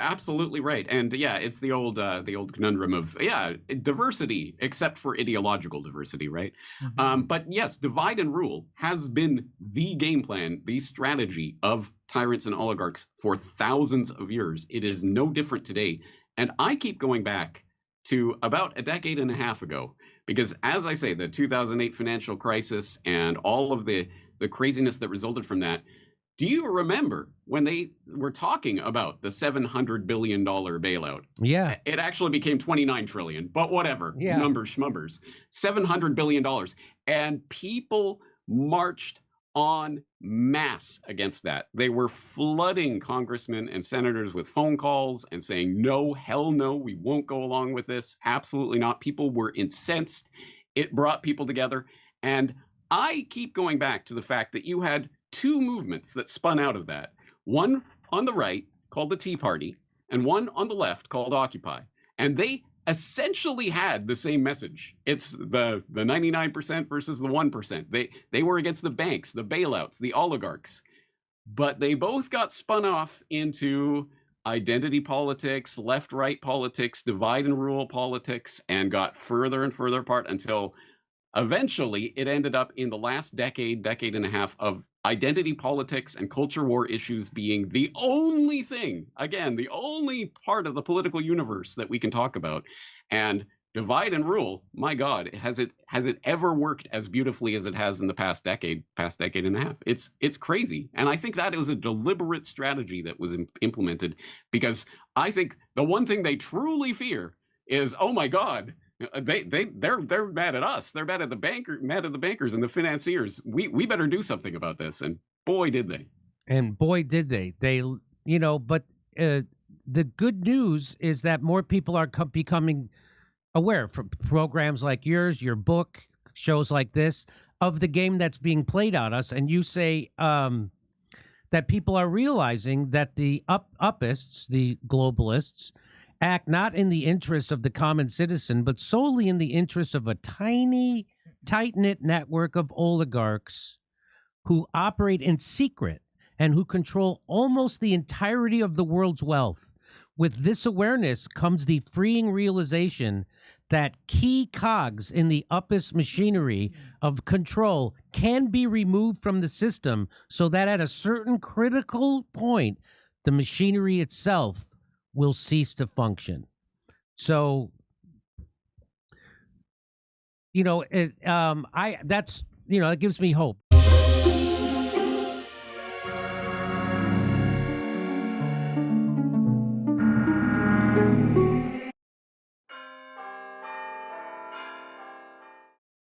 absolutely right. And yeah, it's the old conundrum of diversity, except for ideological diversity, right? But yes, divide and rule has been the game plan, the strategy of tyrants and oligarchs for thousands of years. It is no different today. And I keep going back to about a decade and a half ago, because as I say, the 2008 financial crisis and all of the craziness that resulted from that. Do you remember when they were talking about the $700 billion bailout? Yeah. It actually became 29 trillion, but whatever. Yeah. Numbers schmumbers. $700 billion. And people marched en masse against that. They were flooding congressmen and senators with phone calls and saying, no, hell no, we won't go along with this. Absolutely not. People were incensed. It brought people together. And I keep going back to the fact that you had two movements that spun out of that. One on the right called the Tea Party and one on the left called Occupy. And they essentially had the same message. It's the 99% versus the 1%. They were against the banks, the bailouts, the oligarchs. But they both got spun off into identity politics, left-right politics, divide and rule politics, and got further and further apart until eventually it ended up in the last decade and a half of identity politics and culture war issues being the only thing, again, the only part of the political universe that we can talk about. And divide and rule, my God, has it ever worked as beautifully as it has in the past decade and a half? It's crazy. And I think that was a deliberate strategy that was implemented, because I think the one thing they truly fear is, oh my God, they're mad at us. They're mad at the bankers and the financiers. We better do something about this. And boy, did they. And boy, did they. They, but the good news is that more people are becoming aware from programs like yours, your book, shows like this, of the game that's being played on us. And you say that people are realizing that the upists, the globalists, act not in the interest of the common citizen, but solely in the interest of a tiny, tight-knit network of oligarchs who operate in secret and who control almost the entirety of the world's wealth. With this awareness comes the freeing realization that key cogs in the upist machinery of control can be removed from the system, so that at a certain critical point, the machinery itself will cease to function. So, that gives me hope.